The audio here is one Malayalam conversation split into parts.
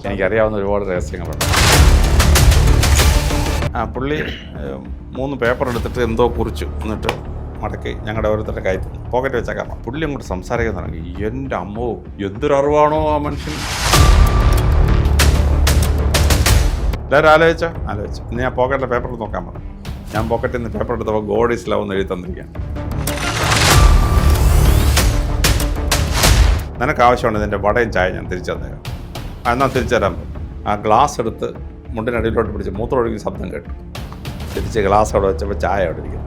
എനിക്കറിയാവുന്ന ഒരുപാട് രഹസ്യങ്ങളുണ്ട്. പുള്ളി 3 പേപ്പർ എടുത്തിട്ട് എന്തോ കുറിച്ചു, എന്നിട്ട് മടക്കി ഞങ്ങളുടെ ഓരോരുത്തരുടെ കൈ പോക്കറ്റ് വെച്ചേക്കാം. പുള്ളി അങ്ങോട്ട് സംസാരിക്കാൻ തുടങ്ങി. എൻ്റെ അമ്മോ, എന്തൊരറിവാണോ ആ മനുഷ്യൻ! എല്ലാവരും ആലോചിച്ചു. ഇന്ന് ഞാൻ പോക്കറ്റിലെ പേപ്പർ നോക്കാൻ പറഞ്ഞു. ഞാൻ പോക്കറ്റിൽ നിന്ന് പേപ്പർ എടുത്തപ്പോൾ ഗോഡ് ഈസ് ലവ് എന്ന് എഴുതി തന്നിരിക്കുകയാണ്. നിനക്ക് ആവശ്യമുണ്ട് ഇതിൻ്റെ വടയും ചായ ഞാൻ തിരിച്ചു തന്നേക്കാം. എന്നാൽ തിരിച്ചു തരാൻ പറ്റും. ആ ഗ്ലാസ് എടുത്ത് മുണ്ടിനടിയിലോട്ട് പിടിച്ച് മൂത്രമൊഴുകി ശബ്ദം കേട്ടു. തിരിച്ച് ഗ്ലാസ് അവിടെ വെച്ചപ്പോൾ ചായ അവിടെ ഇരിക്കുന്നു.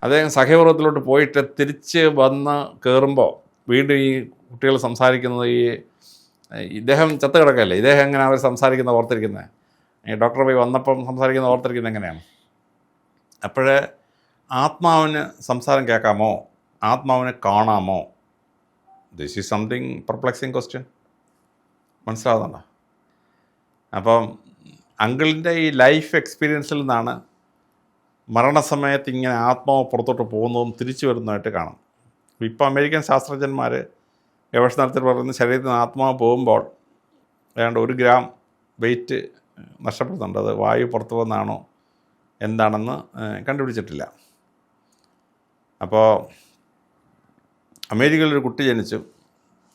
അദ്ദേഹം സഹ്യപർവ്വതത്തിലോട്ട് പോയിട്ട് തിരിച്ച് വന്ന് കയറുമ്പോൾ വീണ്ടും ഈ കുട്ടികൾ സംസാരിക്കുന്നത് ഇദ്ദേഹം ചത്ത് കിടക്കല്ലേ, ഇദ്ദേഹം എങ്ങനെയാണ് അവർ സംസാരിക്കുന്നത് ഓർത്തിരിക്കുന്നത്? ഈ ഡോക്ടർ പോയി വന്നപ്പം സംസാരിക്കുന്നത് ഓർത്തിരിക്കുന്നത് എങ്ങനെയാണ്? അപ്പോഴേ ആത്മാവിന് സംസാരം കേൾക്കാമോ, ആത്മാവിനെ കാണാമോ? This is something perplexing question. മനസ്സിലാവുന്നുണ്ടോ? അപ്പം അങ്കിളിൻ്റെ ഈ ലൈഫ് എക്സ്പീരിയൻസിൽ നിന്നാണ് മരണസമയത്ത് ഇങ്ങനെ ആത്മാവ് പുറത്തോട്ട് പോകുന്നതും തിരിച്ചു വരുന്നതായിട്ട് കാണാം. ഇപ്പോൾ അമേരിക്കൻ ശാസ്ത്രജ്ഞന്മാർ ഗവേഷണ നടത്തി പറയുന്ന ശരീരത്തിൽ നിന്ന് ആത്മാവ് പോകുമ്പോൾ ഏതാണ്ട് 1 ഗ്രാം വെയിറ്റ് നഷ്ടപ്പെടുന്നുണ്ട്. അത് വായു പുറത്തു വന്നാണോ എന്താണെന്ന് കണ്ടുപിടിച്ചിട്ടില്ല. അപ്പോൾ അമേരിക്കയിലൊരു കുട്ടി ജനിച്ചു.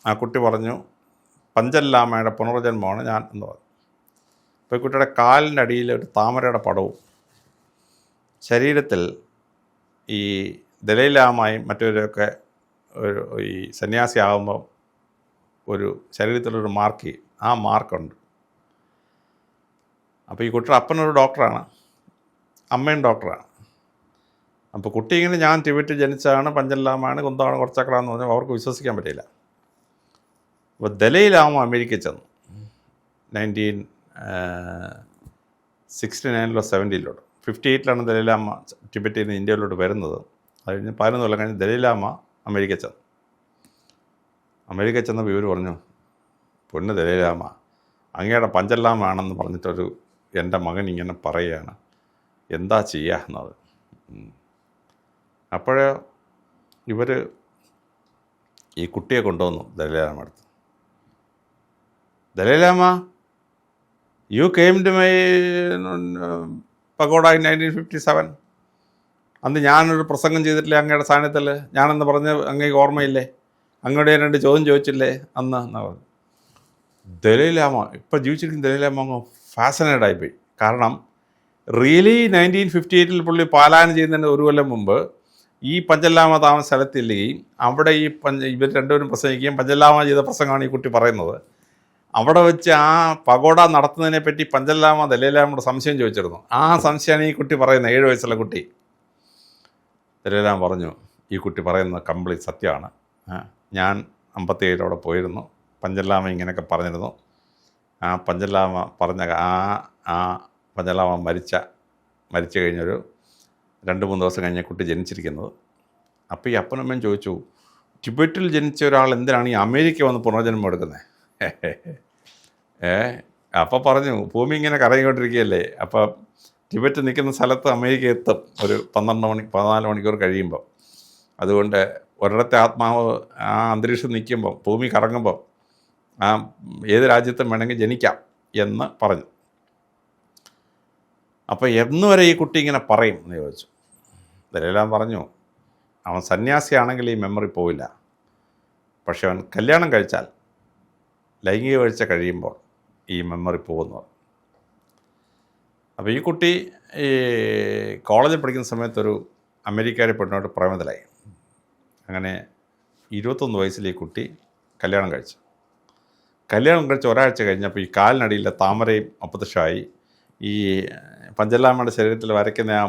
ആ കുട്ടി പറഞ്ഞു പഞ്ചല്ലാമയുടെ പുനർജന്മമാണ് ഞാൻ എന്ന് പറഞ്ഞു. അപ്പോൾ ഈ കുട്ടിയുടെ കാലിൻ്റെ അടിയിൽ ഒരു താമരയുടെ പടവും ശരീരത്തിൽ ഈ ദലൈലാമയും മറ്റവരൊക്കെ ഈ സന്യാസി ആകുമ്പോൾ ഒരു ശരീരത്തിലൊരു മാർക്ക് ചെയ്യും. ആ മാർക്കുണ്ട്. അപ്പോൾ ഈ കുട്ടിയുടെ അപ്പനൊരു ഡോക്ടറാണ്, അമ്മയും ഡോക്ടറാണ്. അപ്പോൾ കുട്ടി ഇങ്ങനെ ഞാൻ ടിബറ്റിൽ ജനിച്ചതാണ്, പഞ്ചല്ലാമാണ്, കുന്താണ്, കുറച്ചക്രാന്ന് പറഞ്ഞാൽ അവർക്ക് വിശ്വസിക്കാൻ പറ്റില്ല. അപ്പോൾ ദലൈലാമ അമേരിക്കയിൽ ചെന്നു 1969 70 58 ദലൈലാമ ടിബറ്റിൽ നിന്ന് ഇന്ത്യയിലോട്ട് വരുന്നത്. അത് കഴിഞ്ഞ് 11 കൊല്ലം കഴിഞ്ഞ് ദലൈലാമ അമേരിക്കയിൽ ചെന്നു. അമേരിക്കയിൽ ചെന്നപ്പോൾ ഇവർ പറഞ്ഞു, പൊന്ന് ദലൈലാമ, അങ്ങയുടെ പഞ്ചല്ലാമ ആണെന്ന് പറഞ്ഞിട്ടൊരു എൻ്റെ മകൻ ഇങ്ങനെ പറയുകയാണ്, എന്താ ചെയ്യുക എന്നത്. അപ്പോഴേ ഇവർ ഈ കുട്ടിയെ കൊണ്ടുവന്നു ദലൈലാമ അടുത്ത്. Dalai Lama, you came to my pagoda in 1957. അന്ന് ഞാനൊരു പ്രസംഗം ചെയ്തിട്ടില്ലേ അങ്ങയുടെ സാന്നിധ്യത്തിൽ? ഞാനെന്ന് പറഞ്ഞ് അങ്ങേക്ക് ഓർമ്മയില്ലേ? അങ്ങയുടെ 2 ചോദ്യം ചോദിച്ചില്ലേ അന്ന് എന്നാ പറഞ്ഞു. ദലൈലാമ ഇപ്പോൾ ജീവിച്ചിരിക്കുന്ന ദലൈലാമ അങ്ങ് ഫാസിനേറ്റഡ് ആയിപ്പോയി. കാരണം റിയലി 1958 പുള്ളി പാലായനം ചെയ്യുന്നതിന് 1 കൊല്ലം മുമ്പ് ഈ പഞ്ചല്ലാമ താമസ സ്ഥലത്തില്ലെങ്കിൽ അവിടെ ഇവർ രണ്ടുപേരും പ്രസംഗിക്കുകയും പഞ്ചല്ലാമ ചെയ്ത പ്രസംഗമാണ് ഈ കുട്ടി പറയുന്നത്. അവിടെ വെച്ച് ആ പഗോഡ നടത്തുന്നതിനെ പറ്റി പഞ്ചല്ലാമ ദലൈലാമയോട് സംശയം ചോദിച്ചിരുന്നു. ആ സംശയമാണ് ഈ കുട്ടി പറയുന്നത്. 7 വയസ്സുള്ള കുട്ടി. ദലൈലാമ പറഞ്ഞു, ഈ കുട്ടി പറയുന്നത് കംപ്ലീറ്റ് സത്യമാണ്. ഞാൻ 57 അവിടെ പോയിരുന്നു. പഞ്ചല്ലാമ ഇങ്ങനെയൊക്കെ പറഞ്ഞിരുന്നു. ആ പഞ്ചല്ലാമ പറഞ്ഞ ആ പഞ്ചല്ലാമ മരിച്ചു കഴിഞ്ഞൊരു 2-3 ദിവസം കഴിഞ്ഞ കുട്ടി ജനിച്ചിരിക്കുന്നത്. അപ്പോൾ ഈ അപ്പനമ്മയും ചോദിച്ചു, ടിബറ്റിൽ ജനിച്ച ഒരാൾ എന്തിനാണ് ഈ അമേരിക്ക വന്ന് പുനർജന്മം എടുക്കുന്നത്? അപ്പോൾ പറഞ്ഞു, ഭൂമി ഇങ്ങനെ കറങ്ങിക്കൊണ്ടിരിക്കുകയല്ലേ, അപ്പോൾ ടിബറ്റ് നിൽക്കുന്ന സ്ഥലത്ത് അമേരിക്ക എത്തും ഒരു 14 മണിക്കൂർ കഴിയുമ്പോൾ. അതുകൊണ്ട് ഒരിടത്തെ ആത്മാവ് ആ അന്തരീക്ഷം നിൽക്കുമ്പോൾ, ഭൂമി കറങ്ങുമ്പോൾ ആ ഏത് രാജ്യത്തും വേണമെങ്കിൽ ജനിക്കാം എന്ന് പറഞ്ഞു. അപ്പോൾ എന്നുവരെ ഈ കുട്ടി ഇങ്ങനെ പറയും എന്ന് ചോദിച്ചു. ഇതെല്ലാം പറഞ്ഞു, അവൻ സന്യാസിയാണെങ്കിൽ ഈ മെമ്മറി പോവില്ല, പക്ഷെ അവൻ കല്യാണം കഴിച്ചാൽ ലൈംഗിക വീഴ്ച കഴിയുമ്പോൾ ഈ മെമ്മറി പോകുന്നു. അപ്പോൾ ഈ കുട്ടി ഈ കോളേജിൽ പഠിക്കുന്ന സമയത്തൊരു അമേരിക്കയിലെ പെണ്ണോട്ട് പ്രേമത്തിലായി. അങ്ങനെ 21 വയസ്സിൽ ഈ കുട്ടി കല്യാണം കഴിച്ചു. കല്യാണം കഴിച്ച് ഒരാഴ്ച കഴിഞ്ഞപ്പോൾ ഈ കാലിനടിയിലെ താമരയും അപ്രത്യക്ഷമായി. ഈ പഞ്ചല്ലാമയുടെ ശരീരത്തിൽ വരയ്ക്കുന്ന ആ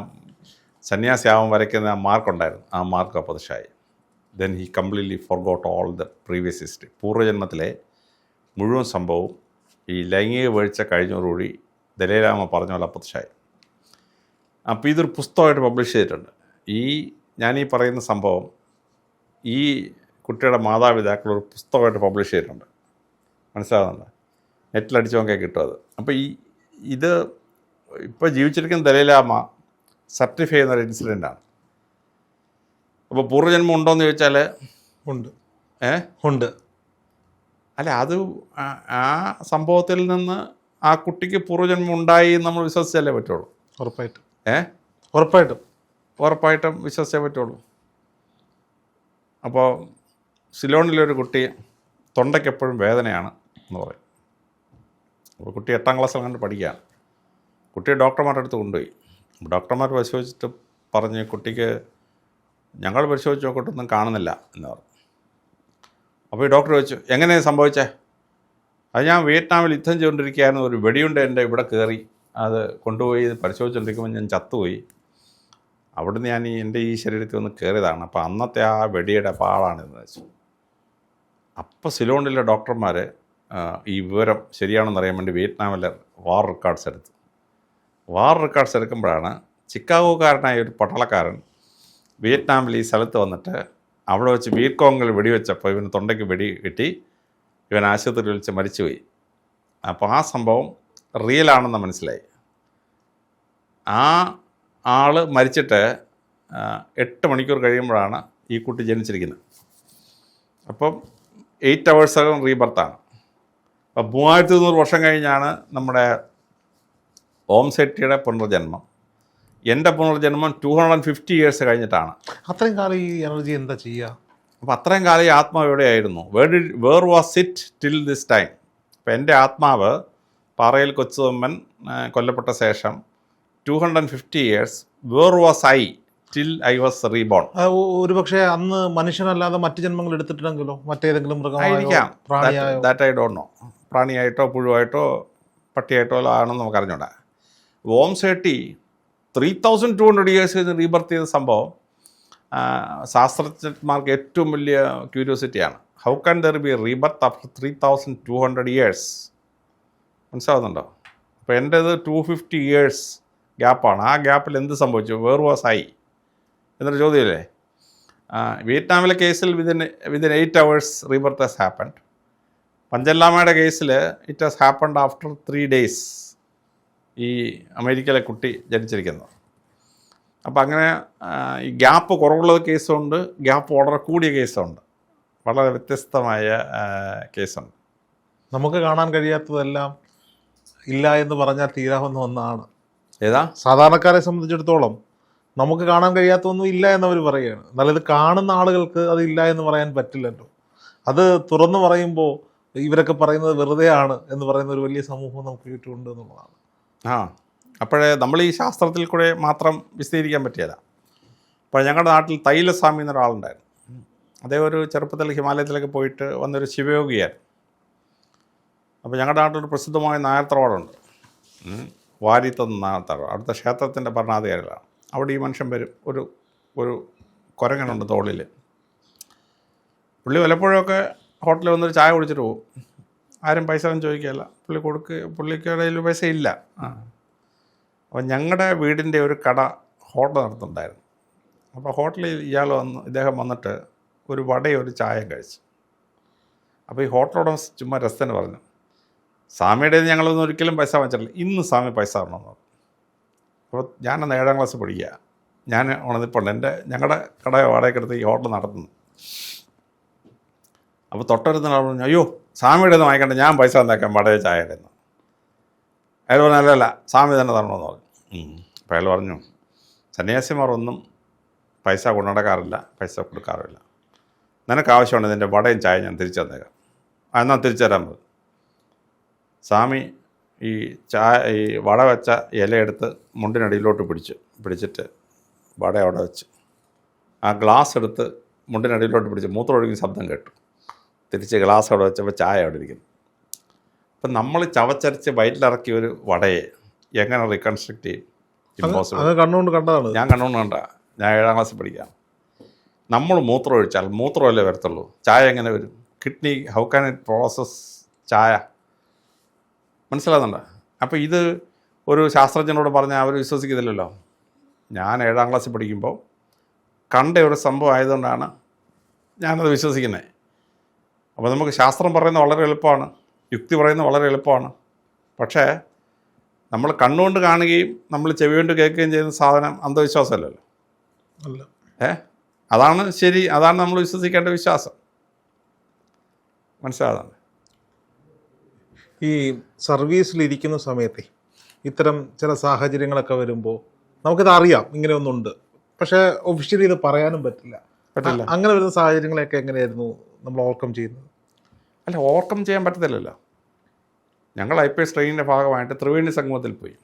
സന്യാസിയാവും വരയ്ക്കുന്ന ആ മാർക്കുണ്ടായിരുന്നു, ആ മാർക്ക് അപ്രത്യക്ഷമായി. Then he completely forgot all the previous history. പൂർവ്വജന്മത്തിലെ മുഴുവൻ സംഭവവും ഈ ലൈംഗിക വീഴ്ച കഴിഞ്ഞതോടുകൂടി ദലൈലാമ പറഞ്ഞ പോലെ അപ്രത്യക്ഷമായി. അപ്പോൾ ഇതൊരു പുസ്തകമായിട്ട് പബ്ലിഷ് ചെയ്തിട്ടുണ്ട്. ഞാനീ പറയുന്ന സംഭവം ഈ കുട്ടിയുടെ മാതാപിതാക്കൾ ഒരു പുസ്തകമായിട്ട് പബ്ലിഷ് ചെയ്തിട്ടുണ്ട്. മനസ്സിലാകുന്നുണ്ട്? നെറ്റിലടിച്ച് നോക്കിയാൽ കിട്ടും അത്. അപ്പോൾ ഇത് ഇപ്പോൾ ജീവിച്ചിരിക്കുന്ന ദലൈലാമ സർട്ടിഫൈ ചെയ്യുന്നൊരു ഇൻസിഡൻ്റാണ്. അപ്പോൾ പൂർവ്വജന്മം ഉണ്ടോയെന്ന് ചോദിച്ചാൽ ഉണ്ട്. അല്ല അത് ആ സംഭവത്തിൽ നിന്ന് ആ കുട്ടിക്ക് പൂർവ്വജന്മം ഉണ്ടായി നമ്മൾ വിശ്വസിച്ചല്ലേ പറ്റുള്ളൂ. ഉറപ്പായിട്ടും. ഉറപ്പായിട്ടും വിശ്വസിച്ചേ പറ്റുള്ളൂ. അപ്പോൾ സിലോണിലൊരു കുട്ടി തൊണ്ടയ്ക്ക് എപ്പോഴും വേദനയാണ് എന്ന് പറയും. അപ്പോൾ കുട്ടി 8ാം ക്ലാസ്സിൽ കണ്ട് പഠിക്കുകയാണ്. കുട്ടിയെ ഡോക്ടർമാരുടെ അടുത്ത് കൊണ്ടുപോയി. ഡോക്ടർമാർ പരിശോധിച്ചിട്ട് പറഞ്ഞ് കുട്ടിക്ക് ഞങ്ങൾ പരിശോധിച്ച് നോക്കിയിട്ടൊന്നും കാണുന്നില്ല എന്ന് പറഞ്ഞു. അപ്പോൾ ഈ ഡോക്ടർ ചോദിച്ചു, എങ്ങനെയാണ് സംഭവിച്ചേ? അത് ഞാൻ വിയറ്റ്നാമിൽ യുദ്ധം ചെയ്തുകൊണ്ടിരിക്കുകയായിരുന്നു, ഒരു വെടിയുണ്ട എൻ്റെ ഇവിടെ കയറി, അത് കൊണ്ടുപോയി പരിശോധിച്ചുകൊണ്ടിരിക്കുമ്പോൾ ഞാൻ ചത്തുപോയി. അവിടുന്ന് ഞാൻ എൻ്റെ ഈ ശരീരത്തിൽ ഒന്ന് കയറിയതാണ്. അപ്പോൾ അന്നത്തെ ആ വെടിയുടെ പാളാണെന്ന് വെച്ചു. അപ്പോൾ സിലോണിലെ ഡോക്ടർമാർ ഈ വിവരം ശരിയാണെന്നറിയാൻ വേണ്ടി വിയറ്റ്നാമിലെ വാർ റെക്കോർഡ്സ് എടുത്തു. വാർ റെക്കോർഡ്സ് എടുക്കുമ്പോഴാണ് ചിക്കാഗോക്കാരനായ ഒരു പട്ടാളക്കാരൻ വിയറ്റ്നാമിൽ ഈ സ്ഥലത്ത് വന്നിട്ട് അവിടെ വെച്ച് വീർക്കോങ്ങിൽ വെടിവെച്ചപ്പോൾ ഇവന് തൊണ്ടയ്ക്ക് വെടി കിട്ടി, ഇവൻ ആശുപത്രിയിൽ വെച്ച് മരിച്ചുപോയി. അപ്പോൾ ആ സംഭവം റിയലാണെന്ന് മനസ്സിലായി. ആ ആൾ മരിച്ചിട്ട് 8 മണിക്കൂർ കഴിയുമ്പോഴാണ് ഈ കുട്ടി ജനിച്ചിരിക്കുന്നത്. അപ്പം 8 അവേഴ്സകം റീബർത്താണ്. അപ്പം 3200 വർഷം കഴിഞ്ഞാണ് നമ്മുടെ ഓം സെട്ടിയുടെ പുനർജന്മം. എൻ്റെ പുനർജന്മം 250 ഇയേഴ്സ് കഴിഞ്ഞിട്ടാണ്. അത്രയും കാലം ഈ എനർജി എന്താ ചെയ്യുക? അപ്പോൾ അത്രയും കാലം ഈ ആത്മാവ് എവിടെയായിരുന്നു? Where was it till this time? അപ്പോൾ എൻ്റെ ആത്മാവ് പാറയിൽ കൊച്ചുതൊമ്മൻ കൊല്ലപ്പെട്ട ശേഷം 250 years where was I till I was reborn. ഒരു പക്ഷേ അന്ന് മനുഷ്യനല്ലാതെ മറ്റു ജന്മങ്ങൾ എടുത്തിട്ടുണ്ടെങ്കിലോ, മറ്റേതെങ്കിലും മൃഗമായിരിക്കാം, ദാറ്റ് ഐ ഡോണ്ട് നോ. പ്രാണിയായിട്ടോ പുഴുവായിട്ടോ പട്ടിയായിട്ടോ ആണെന്ന് നമുക്ക് അറിഞ്ഞൂടാ. ഓം സേട്ടി 3200 ഇയേഴ്സ് കഴിഞ്ഞ് റീബർത്ത് ചെയ്ത സംഭവം ശാസ്ത്രജ്ഞന്മാർക്ക് ഏറ്റവും വലിയ ക്യൂരിയോസിറ്റിയാണ്. How can there be rebirth after 3200 years? മനസ്സിലാവുന്നുണ്ടോ? അപ്പോൾ എൻ്റേത് 250 ഇയേഴ്സ് ഗ്യാപ്പാണ്. ആ ഗ്യാപ്പിൽ എന്ത് സംഭവിച്ചു? വേർ വാസ് ഐ എന്നൊരു ചോദ്യമല്ലേ? വിയറ്റ്നാമിലെ കേസിൽ within 8 hours rebirth has happened. പഞ്ചല്ലാമയുടെ കേസിൽ it has happened after 3 days ഈ അമേരിക്കയിലെ കുട്ടി ജനിച്ചിരിക്കുന്നത്. അപ്പോൾ അങ്ങനെ ഈ ഗ്യാപ്പ് കുറവുള്ള കേസുണ്ട്, ഗ്യാപ്പ് വളരെ കൂടിയ കേസുണ്ട്, വളരെ വ്യത്യസ്തമായ കേസുണ്ട്. നമുക്ക് കാണാൻ കഴിയാത്തതെല്ലാം ഇല്ല എന്ന് പറഞ്ഞാൽ തീരാവുന്ന ഒന്നാണ്. ഏതാ? സാധാരണക്കാരെ സംബന്ധിച്ചിടത്തോളം നമുക്ക് കാണാൻ കഴിയാത്തൊന്നും ഇല്ല എന്നവർ പറയുകയാണ്. എന്നാൽ ഇത് കാണുന്ന ആളുകൾക്ക് അതില്ല എന്ന് പറയാൻ പറ്റില്ലല്ലോ. അത് തുറന്നു പറയുമ്പോൾ ഇവരൊക്കെ പറയുന്നത് വെറുതെയാണ് എന്ന് പറയുന്ന ഒരു വലിയ സമൂഹം നമുക്ക് ചുറ്റുമുണ്ട് എന്നുള്ളതാണ്. അപ്പോഴേ നമ്മൾ ഈ ശാസ്ത്രത്തിൽ കൂടെ മാത്രം വിശദീകരിക്കാൻ പറ്റിയല്ല. അപ്പോൾ ഞങ്ങളുടെ നാട്ടിൽ തൈലസ്വാമി എന്നൊരാളുണ്ടായിരുന്നു. അദ്ദേഹം ഒരു ചെറുപ്പത്തിൽ ഹിമാലയത്തിലൊക്കെ പോയിട്ട് വന്നൊരു ശിവയോഗിയായിരുന്നു. അപ്പോൾ ഞങ്ങളുടെ നാട്ടിലൊരു പ്രസിദ്ധമായ നായർ തറവാടുണ്ട്, വാരിത്തെന്ന് നായർ തറവാട്. അവിടുത്തെ ക്ഷേത്രത്തിൻ്റെ ഭരണാധികാരികളാണ്. അവിടെ ഈ മനുഷ്യൻ വരും, ഒരു കുരങ്ങനുണ്ട് തോളിൽ. പുള്ളി വല്ലപ്പോഴൊക്കെ ഹോട്ടലിൽ വന്നൊരു ചായ കുടിച്ചിട്ട് പോകും. ആരും പൈസ ഒന്നും ചോദിക്കുകയല്ല. പുള്ളിക്കിടയിൽ പൈസ ഇല്ല. അപ്പോൾ ഞങ്ങളുടെ വീടിൻ്റെ ഒരു കട ഹോട്ടൽ നടത്തുന്നുണ്ടായിരുന്നു. അപ്പോൾ ഹോട്ടലിൽ ഇദ്ദേഹം വന്നിട്ട് ഒരു വടയും ഒരു ചായയും കഴിച്ചു. അപ്പോൾ ഈ ഹോട്ടലോടെ ചുമ്മാ രസത്തിന് പറഞ്ഞു, സ്വാമിയുടെ ഞങ്ങളൊന്നും ഒരിക്കലും പൈസ വാങ്ങിച്ചിട്ടില്ല, ഇന്ന് സ്വാമി പൈസ തരണമെന്ന് പറഞ്ഞു. അപ്പോൾ ഞാനന്ന് 7ാം ക്ലാസ് പഠിക്കുക. ഞാൻ ഉണർന്നിപ്പുണ്ട്. ഞങ്ങളുടെ കട വാടകയ്ക്കെടുത്ത് ഈ ഹോട്ടൽ നടത്തുന്നു. അപ്പോൾ തൊട്ടടുത്ത ആൾ പറഞ്ഞു, അയ്യോ സ്വാമിയുടെ ഒന്നും വാങ്ങിക്കണ്ട, ഞാൻ പൈസ തന്നേക്കാം വടയ ചായയുടെ എന്ന്. അയാൾ പറഞ്ഞു, അല്ലല്ല സ്വാമി തന്നെ തരണമെന്ന് പറഞ്ഞു. അപ്പോൾ അയാൾ പറഞ്ഞു, സന്യാസിമാർ ഒന്നും പൈസ കൊണ്ടുനടക്കാറില്ല, പൈസ കൊടുക്കാറില്ല. നിനക്ക് ആവശ്യമുണ്ട് ഇതിൻ്റെ വടയും ചായ ഞാൻ തിരിച്ചു തന്നേക്കാം. എന്നാൽ തിരിച്ചു തരാൻ പറഞ്ഞു. സ്വാമി ഈ വട വെച്ച ഇലയെടുത്ത് മുണ്ടിനടിയിലോട്ട് പിടിച്ചിട്ട് വട അവിടെ വെച്ച് ആ ഗ്ലാസ് എടുത്ത് മുണ്ടിനടിയിലോട്ട് പിടിച്ച് മൂത്രമൊഴുകുന്ന ശബ്ദം കേട്ടു. തിരിച്ച് ഗ്ലാസ് അവിടെ വെച്ചപ്പോൾ ചായ അവിടെ ഇരിക്കുന്നു. അപ്പം നമ്മൾ ചവച്ചരച്ച് വയറ്റിലിറക്കിയ ഒരു വടയെ എങ്ങനെ റീകൺസ്ട്രക്ട് ചെയ്യും? ഇമ്പോസിബിൾ. കണ്ണുകൊണ്ട് കണ്ടതാണ്. ഞാൻ കണ്ണുകൊണ്ട് കണ്ട. ഞാൻ 7ാം ക്ലാസ്സിൽ പഠിക്കാം. നമ്മൾ മൂത്രം ഒഴിച്ചാൽ മൂത്രമല്ലേ വരത്തുള്ളൂ, ചായ എങ്ങനെ വരും? Kidney how can it process ചായ? മനസ്സിലാകുന്നുണ്ടോ? അപ്പോൾ ഇത് ഒരു ശാസ്ത്രജ്ഞനോട് പറഞ്ഞാൽ അവർ വിശ്വസിക്കുന്നില്ലല്ലോ. ഞാൻ 7ാം ക്ലാസ്സിൽ പഠിക്കുമ്പോൾ കണ്ട ഒരു സംഭവം ആയതുകൊണ്ടാണ് ഞാനത് വിശ്വസിക്കുന്നത്. അപ്പോൾ നമുക്ക് ശാസ്ത്രം പറയുന്നത് വളരെ എളുപ്പമാണ്, യുക്തി പറയുന്നത് വളരെ എളുപ്പമാണ്. പക്ഷേ നമ്മൾ കണ്ണുകൊണ്ട് കാണുകയും നമ്മൾ ചെവി കൊണ്ട് കേൾക്കുകയും ചെയ്യുന്ന സാധനം അന്ധവിശ്വാസമല്ലല്ലോ. അല്ല. അതാണ് ശരി, അതാണ് നമ്മൾ വിശ്വസിക്കേണ്ട വിശ്വാസം. മനസ്സിലാകുന്നത്? ഈ സർവീസിലിരിക്കുന്ന സമയത്തെ ഇത്തരം ചില സാഹചര്യങ്ങളൊക്കെ വരുമ്പോൾ നമുക്കിത് അറിയാം ഇങ്ങനെ ഒന്നുണ്ട്, പക്ഷേ ഒഫീഷ്യലി ഇത് പറയാനും പറ്റില്ല. അങ്ങനെ വരുന്ന സാഹചര്യങ്ങളെയൊക്കെ എങ്ങനെയായിരുന്നു നമ്മൾ ഓവർകം ചെയ്യുന്നത്? അല്ല, ഓവർകം ചെയ്യാൻ പറ്റത്തില്ലല്ലോ. ഞങ്ങൾ IPS ട്രെയിനിൻ്റെ ഭാഗമായിട്ട് ത്രിവേണി സംഗമത്തിൽ പോയി.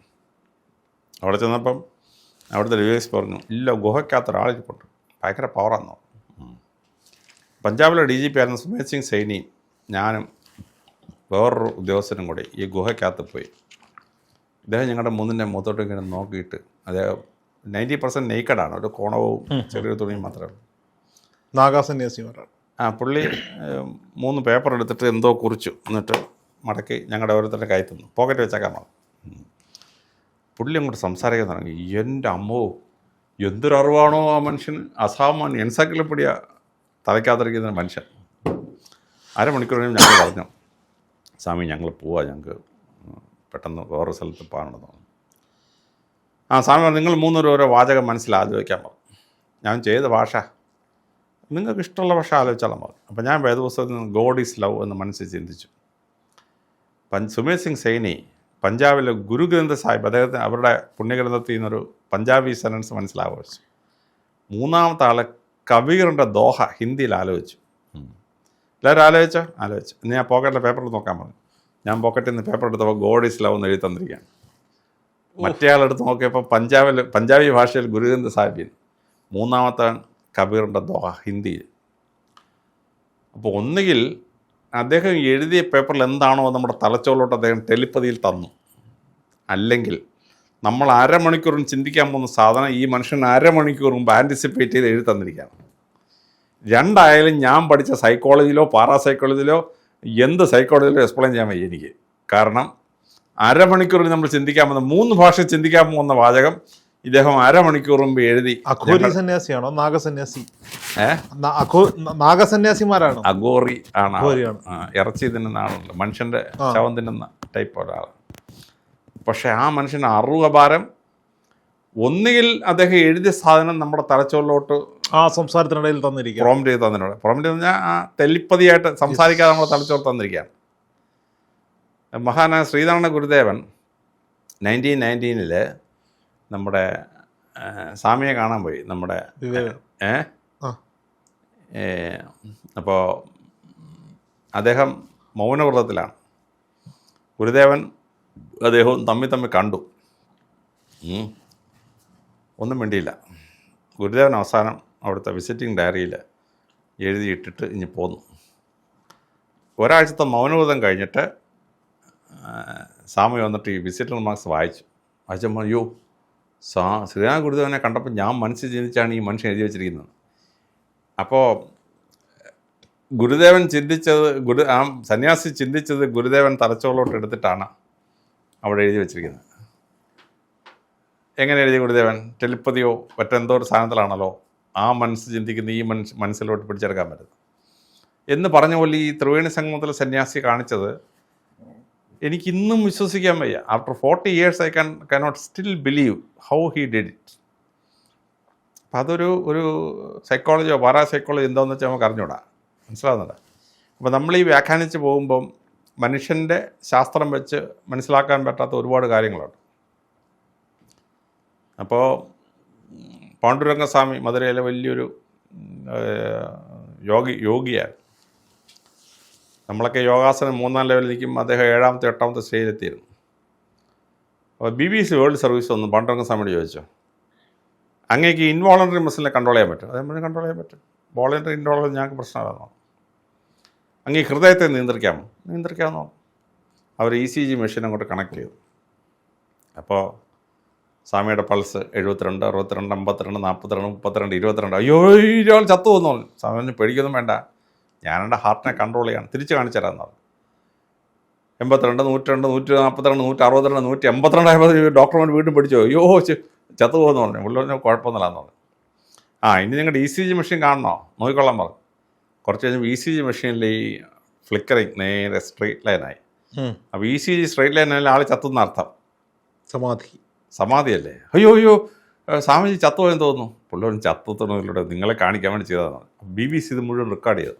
അവിടെ ചെന്നപ്പം അവിടുത്തെ റിവേഴ്സ് പറഞ്ഞു, ഇല്ല ഗുഹയ്ക്കകത്ത് ഒരാളിരിപ്പുണ്ട്, ഭയങ്കര പവറാന്നോ. പഞ്ചാബിലെ DGP ആയിരുന്ന സുമേത് സിംഗ് സൈനിയും ഞാനും വേറൊരു ഉദ്യോഗസ്ഥനും കൂടി ഈ ഗുഹയ്ക്കകത്ത് പോയി. ഇദ്ദേഹം ഞങ്ങളുടെ മൂന്നിൻ്റെ മുഖത്തോട്ട് ഇങ്ങനെ നോക്കിയിട്ട്, അദ്ദേഹം 90% നെയ്ക്കഡാണ്, ഒരു കോണവും ചെറിയൊരു തുണിയും മാത്രമേ ഉള്ളൂ. നാഗാസന്യാസിമാരാണ്. പുള്ളി 3 പേപ്പർ എടുത്തിട്ട് എന്തോ കുറിച്ചു, എന്നിട്ട് മടക്കി ഞങ്ങളുടെ ഓരോരുത്തരുടെ കൈ തന്നു, പോക്കറ്റ് വെച്ചേക്കാൻ പറഞ്ഞു. പുള്ളി അങ്ങോട്ട് സംസാരിക്കാൻ തുടങ്ങി. എൻ്റെ അമ്മോ, എന്തൊരറിവാണോ ആ മനുഷ്യന്, അസാമാന്യ എൻസൈക്ലോപീഡിയ തലയ്ക്കാതിരിക്കുന്ന മനുഷ്യൻ. അരമണിക്കൂർ കഴിഞ്ഞ് ഞങ്ങൾ പറഞ്ഞു, സ്വാമി ഞങ്ങൾ പോവാ, ഞങ്ങൾക്ക് പെട്ടെന്ന് വേറൊരു സ്ഥലത്ത് പോകാനുണ്ടെന്ന് പറഞ്ഞു. സ്വാമി പറഞ്ഞു, നിങ്ങൾ 3 ഓരോ വാചകം മനസ്സിൽ ആലോചിക്കാൻ പറഞ്ഞു. ഞാൻ ചെയ്ത ഭാഷ നിങ്ങൾക്ക് ഇഷ്ടമുള്ള ഭാഷ ആലോചിച്ചാലും പറഞ്ഞു. അപ്പോൾ ഞാൻ വേദപുസ്തകത്തിൽ നിന്ന് ഗോഡ് ഈസ് ലവ് എന്ന് മനസ്സിൽ ചിന്തിച്ചു. സുമേത് സിംഗ് സൈനി പഞ്ചാബിലെ ഗുരു ഗ്രന്ഥ സാഹിബ്, അദ്ദേഹത്തിന് അവരുടെ പുണ്യഗ്രന്ഥത്തിൽ നിന്നൊരു പഞ്ചാബി സെൻറ്റൻസ് മനസ്സിലാവച്ചു. 3-ാമത്തെ ആൾ കബീറിൻ്റെ ദോഹ ഹിന്ദിയിൽ ആലോചിച്ചു. എല്ലാവരും ആലോചിച്ചു. ഇന്ന് ഞാൻ പോക്കറ്റിലെ പേപ്പറിൽ നോക്കാൻ പറഞ്ഞു. ഞാൻ പോക്കറ്റിൽ നിന്ന് പേപ്പർ എടുത്തപ്പോൾ ഗോഡ് ഈസ് ലവ് എന്ന് എഴുതി തന്നിരിക്കുകയാണ്. മറ്റേ ആളെടുത്ത് നോക്കിയപ്പോൾ പഞ്ചാബി ഭാഷയിൽ ഗുരുഗ്രന്ഥ സാഹിബിന്, 3-ാമത്തെ കബീറിൻ്റെ ദോഹ ഹിന്ദിയിൽ. അപ്പോൾ ഒന്നുകിൽ അദ്ദേഹം എഴുതിയ പേപ്പറിൽ എന്താണോ നമ്മുടെ തലച്ചോറിലോട്ട് അദ്ദേഹം ടെലിപ്പതിയിൽ തന്നു, അല്ലെങ്കിൽ നമ്മൾ അരമണിക്കൂറും ചിന്തിക്കാൻ പോകുന്ന സാധനം ഈ മനുഷ്യൻ അരമണിക്കൂർ മുമ്പ് ആൻറ്റിസിപ്പേറ്റ് ചെയ്ത് എഴുതി തന്നിരിക്കുകയാണ്. രണ്ടായാലും ഞാൻ പഠിച്ച സൈക്കോളജിയിലോ പാരാസൈക്കോളജിയിലോ എന്ത് സൈക്കോളജിയിലോ എക്സ്പ്ലെയിൻ ചെയ്യാൻ വയ്യ എനിക്ക്. കാരണം അരമണിക്കൂറിൽ നമ്മൾ ചിന്തിക്കാൻ പോകുന്ന 3 ഭാഷ ചിന്തിക്കാൻ പോകുന്ന വാചകം ഇദ്ദേഹം അരമണിക്കൂർ മുമ്പ് എഴുതി. അഘോരി സന്യാസിയാണോ നാഗസന്യാസി? നാഗസന്യാസിമാരാണോ? അഘോറി ആണ്, ഇറച്ചി തിന്നുന്ന ആളല്ല, മനുഷ്യൻ്റെ ശവം തിന്നുന്ന ടൈപ്പ് ഒരാൾ. പക്ഷെ ആ മനുഷ്യന് അറിവഭാരം, ഒന്നുകിൽ അദ്ദേഹം എഴുതിയ സാധനം നമ്മുടെ തലച്ചോറിലോട്ട് ആ സംസാരത്തിനിടയിൽ തന്നിരിക്കുക, പ്രോംപ്റ്റ് ചെയ്ത് തന്നിട്ടുണ്ട്. പ്രോംപ്റ്റ് ചെയ്ത് കഴിഞ്ഞാൽ ആ തെല്ലിപ്പതിയായിട്ട് സംസാരിക്കാതെ നമ്മുടെ തലച്ചോറ് തന്നിരിക്കുകയാണ്. മഹാനായ ശ്രീനാരായണ ഗുരുദേവൻ 1919 നമ്മുടെ സ്വാമിയെ കാണാൻ പോയി. നമ്മുടെ അപ്പോൾ അദ്ദേഹം മൗനവ്രതത്തിലാണ്. ഗുരുദേവൻ അദ്ദേഹവും തമ്മിൽ കണ്ടു. ഒന്നും വേണ്ടിയില്ല. ഗുരുദേവൻ അവസാനം അവിടുത്തെ വിസിറ്റിംഗ് ഡയറിയിൽ എഴുതിയിട്ടിട്ട് ഇനി പോന്നു. ഒരാഴ്ചത്തെ മൗനവ്രതം കഴിഞ്ഞിട്ട് സ്വാമി വന്നിട്ട് ഈ വിസിറ്റർ മാർക്സ് വായിച്ചപ്പോൾ അയ്യോ, ശ്രീനാരായണ ഗുരുദേവനെ കണ്ടപ്പോൾ ഞാൻ മനസ്സിൽ ചിന്തിച്ചാണ് ഈ മനുഷ്യൻ എഴുതി വെച്ചിരിക്കുന്നത്. അപ്പോൾ ഗുരുദേവൻ ചിന്തിച്ചത്, ആ സന്യാസി ചിന്തിച്ചത് ഗുരുദേവൻ തലച്ചോറിലോട്ട് എടുത്തിട്ടാണ് അവിടെ എഴുതി വെച്ചിരിക്കുന്നത്. എങ്ങനെ എഴുതി ഗുരുദേവൻ? ടെലിപ്പതിയോ മറ്റെന്തോ ഒരു സാധനത്തിലാണല്ലോ ആ മനസ്സ് ചിന്തിക്കുന്ന ഈ മനസ്സിലോട്ട് പിടിച്ചെടുക്കാൻ പറ്റുന്നത് എന്ന് പറഞ്ഞ പോലെ ഈ ത്രിവേണി സംഗമത്തിലെ സന്യാസി കാണിച്ചത് എനിക്കിന്നും വിശ്വസിക്കാൻ വയ്യ. After 40 years I cannot still believe how he did it. അപ്പം ഒരു സൈക്കോളജിയോ പാരാസൈക്കോളജി എന്താണെന്ന് വെച്ചാൽ നമുക്ക് അറിഞ്ഞൂടാ, മനസ്സിലാവുന്നുണ്ട്. അപ്പോൾ നമ്മൾ ഈ വ്യാഖ്യാനിച്ച് പോകുമ്പം മനുഷ്യൻ്റെ ശാസ്ത്രം വെച്ച് മനസ്സിലാക്കാൻ പറ്റാത്ത ഒരുപാട് കാര്യങ്ങളുണ്ട്. അപ്പോൾ പാണ്ഡുരംഗസ്വാമി മധുരയിലെ വലിയൊരു യോഗിയാണ്. നമ്മളൊക്കെ യോഗാസനം 3-ാം ലെവലിൽ നിൽക്കുമ്പോൾ അദ്ദേഹം 7ാമത്തെ 8ാമത്തെ സ്റ്റേജിലെത്തിയിരുന്നു. അപ്പോൾ BBC വേൾഡ് സർവീസ് ഒന്ന് പാണ്ഡുരംഗസ്വാമിയോട് ചോദിച്ചോ, അങ്ങേക്ക് ഇൻവോളണ്ടറി മസിലിനെ കൺട്രോൾ ചെയ്യാൻ പറ്റും? അതേപോലെ കൺട്രോൾ ചെയ്യാൻ പറ്റും. വോളണ്ടറി ഇൻവോളണ്ടറി ഞങ്ങൾക്ക് പ്രശ്നമാണെന്നോ. അങ്ങ് ഹൃദയത്തെ നിയന്ത്രിക്കാമെന്നോ. അവർ ECG മെഷീൻ അങ്ങോട്ട് കണക്ട് ചെയ്തു. അപ്പോൾ സ്വാമിയുടെ പൾസ് 72, 62, 52, 42, 32, 22. അയ്യോ, ഇയാൾ ചത്തു പോകുന്നു പറഞ്ഞു. സ്വാമി പേടിക്കൊന്നും വേണ്ട, ഞാൻ എൻ്റെ ഹാർട്ടിനെ കൺട്രോൾ ചെയ്യണം, തിരിച്ച് കാണിച്ചു തരാമെന്ന് പറഞ്ഞു. 82, 102, 142, 162, 182 ആയപ്പോൾ ഡോക്ടർമാർ വീണ്ടും പിടിച്ചു. അയ്യോ ചത്തു പോകുന്നു പറഞ്ഞു. പുള്ളി പറഞ്ഞു കുഴപ്പമൊന്നുമില്ലാന്ന് പറഞ്ഞു. ഇനി നിങ്ങളുടെ ECG മെഷീൻ കാണണോ? നോക്കിക്കൊള്ളാൻ പറഞ്ഞു. കുറച്ച് കഴിഞ്ഞപ്പോൾ ECG മെഷീനിൽ ഈ ഫ്ലിക്കറിങ് നേരെ സ്ട്രെയിറ്റ് ലൈനായി. അപ്പോൾ ECG സ്ട്രെയിറ്റ് ലൈനായാലും ആൾ ചത്തുന്ന അർത്ഥം. സമാധിയല്ലേ? അയ്യോ സ്വാമിജി ചത്തുപോയെന്ന് തോന്നുന്നു. പുള്ളി ചത്തുന്നതിലൂടെ നിങ്ങളെ കാണിക്കാൻ വേണ്ടി ചെയ്തതാണ്. BBC ഇത് മുഴുവൻ റെക്കോർഡ് ചെയ്തു.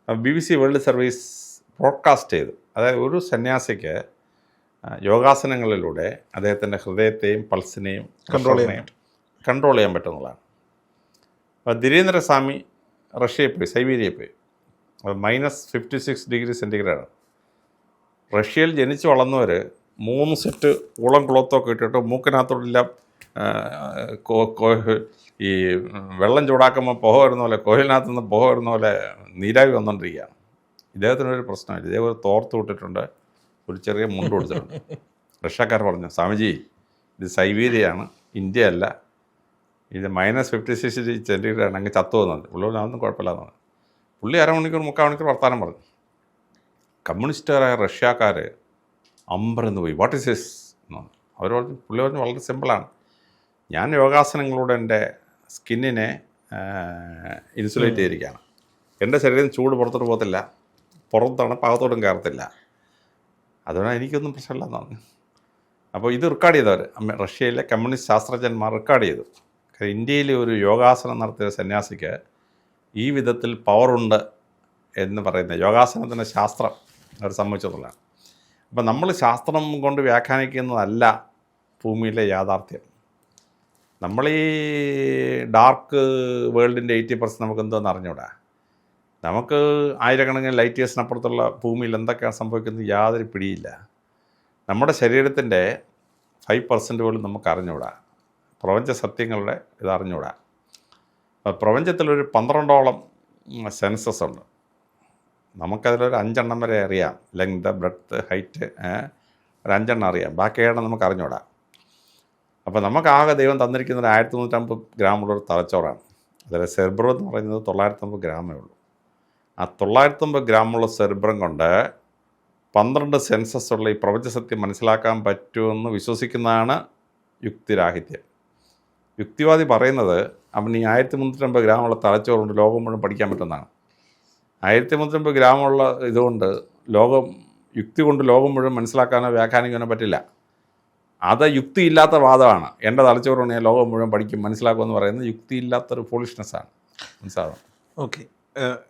BBC വേൾഡ് സർവീസ് ബ്രോഡ്കാസ്റ്റ് ചെയ്തു. അതായത് ഒരു സന്യാസിക്ക് യോഗാസനങ്ങളിലൂടെ അദ്ദേഹത്തിൻ്റെ ഹൃദയത്തെയും പൾസിനെയും കൺട്രോൾ ചെയ്യാൻ പറ്റുന്നതാണ്. അപ്പോൾ ധീരേന്ദ്രസ്വാമി റഷ്യയിൽ പോയി, സൈബീരിയയിൽ പോയി. അത് -56°C. റഷ്യയിൽ ജനിച്ചു വളർന്നവർ 3 സെറ്റ് ഉളം ക്ലോത്തൊക്കെ ഇട്ടിട്ട് മൂക്കിനകത്തോടെല്ലാം ഈ വെള്ളം ചൂടാക്കുമ്പോൾ പുക വരുന്ന പോലെ, കോയിലിനകത്ത് നിന്ന് പുക വരുന്ന പോലെ നീരാവി വന്നുകൊണ്ടിരിക്കുകയാണ്. ഇദ്ദേഹത്തിനൊരു പ്രശ്നമില്ല. ഇദ്ദേഹം ഒരു തോർത്ത് വിട്ടിട്ടുണ്ട്, ഒരു ചെറിയ മുണ്ട് കൊടുത്തിട്ടുണ്ട്. റഷ്യക്കാർ പറഞ്ഞു, സ്വാമിജി ഇത് സൈബീരിയയാണ്, ഇന്ത്യ അല്ല, ഇത് -56°C അങ്ങ് ചത്തു വന്നത്. പുള്ളി അതൊന്നും കുഴപ്പമില്ലാന്ന് പറഞ്ഞു. പുള്ളി അരമണിക്കൂർ 3/4 മണിക്കൂർ വർത്താനം പറഞ്ഞു. കമ്മ്യൂണിസ്റ്റുകാരായ റഷ്യക്കാർ അമ്പരന്ന് പോയി, വാട്ട് ഈസ് ദിസ് എന്ന് പറഞ്ഞു. പുള്ളി പറഞ്ഞു വളരെ സിമ്പിളാണ്, ഞാൻ യോഗാസനങ്ങളിലൂടെ എൻ്റെ സ്കിന്നിനെ ഇൻസുലേറ്റ് ചെയ്തിരിക്കുകയാണ്. എൻ്റെ ശരീരം ചൂട് പുറത്തോട്ട് പോകത്തില്ല, പുറത്താണ് പാകത്തോട്ടും കയറത്തില്ല, അതുകൊണ്ട് എനിക്കൊന്നും പ്രശ്നമില്ലെന്ന് പറഞ്ഞു. അപ്പോൾ ഇത് റെക്കോർഡ് ചെയ്തവർ റഷ്യയിലെ കമ്മ്യൂണിസ്റ്റ് ശാസ്ത്രജ്ഞന്മാർ റെക്കോർഡ് ചെയ്തു. ഇന്ത്യയിലെ ഒരു യോഗാസനം നടത്തിയ സന്യാസിക്ക് ഈ വിധത്തിൽ പവറുണ്ട് എന്ന് പറയുന്ന യോഗാസനത്തിൻ്റെ ശാസ്ത്രം അവർ സമ്മതിച്ചെന്നുള്ളതാണ്. അപ്പം നമ്മൾ ശാസ്ത്രം കൊണ്ട് വ്യാഖ്യാനിക്കുന്നതല്ല ഭൂമിയിലെ യാഥാർത്ഥ്യം. നമ്മൾ ഈ ഡാർക്ക് വേൾഡിൻ്റെ 80% നമുക്ക് എന്തോന്ന് അറിഞ്ഞൂടാ. നമുക്ക് ആയിരക്കണക്കിന് ലൈറ്റ് ഇയേഴ്സിനപ്പുറത്തുള്ള ഭൂമിയിൽ എന്തൊക്കെയാണ് സംഭവിക്കുന്നത് യാതൊരു പിടിയില്ല. നമ്മുടെ ശരീരത്തിൻ്റെ 5% പോലും നമുക്ക് അറിഞ്ഞൂടാ. പ്രപഞ്ച സത്യങ്ങളുടെ ഇത് അറിഞ്ഞൂടാ. പ്രപഞ്ചത്തിലൊരു 12ഓളം സെൻസസ് ഉണ്ട്. നമുക്കതിലൊരു 5 വരെ അറിയാം. ലെങ്ത്, ബ്രെഡ്ത്ത്, ഹൈറ്റ്, ഒരു 5 അറിയാം. ബാക്കി 7 നമുക്ക് അറിഞ്ഞൂടാ. അപ്പോൾ നമുക്കാകെ ദൈവം തന്നിരിക്കുന്ന ഒരു 1350 ഗ്രാമുള്ളൊരു തലച്ചോറാണ്. അതിൽ സെർബ്രം എന്ന് പറയുന്നത് 950 ഗ്രാമേ ഉള്ളൂ. ആ 950 ഗ്രാമുള്ള സെർബ്രം കൊണ്ട് 12 സെൻസസ് ഉള്ള ഈ പ്രപഞ്ചസത്യം മനസ്സിലാക്കാൻ പറ്റുമെന്ന് വിശ്വസിക്കുന്നതാണ് യുക്തിരാഹിത്യം. യുക്തിവാദി പറയുന്നത് അവന് ഈ 1350 ഗ്രാമുള്ള തലച്ചോറുകൊണ്ട് ലോകം മുഴുവൻ പഠിക്കാൻ പറ്റുന്നതാണ്. 1350 ഗ്രാമുള്ള ഇതുകൊണ്ട് യുക്തി കൊണ്ട് ലോകം മുഴുവൻ മനസ്സിലാക്കാനോ വ്യാഖ്യാനിക്കാനോ പറ്റില്ല. അത് യുക്തിയില്ലാത്ത വാദമാണ്. എൻ്റെ തലച്ചോറുകൊണ്ട് ഞാൻ ലോകം മുഴുവൻ പഠിക്കും, മനസ്സിലാക്കുമെന്ന് പറയുന്നത് യുക്തിയില്ലാത്തൊരു ഫോളിഷ്നെസ്സാണ്. മനസ്സിലാകും. ഓക്കെ,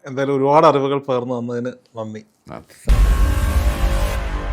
എന്തായാലും ഒരുപാട് അറിവുകൾ പകർന്നു തന്നതിന് നന്ദി.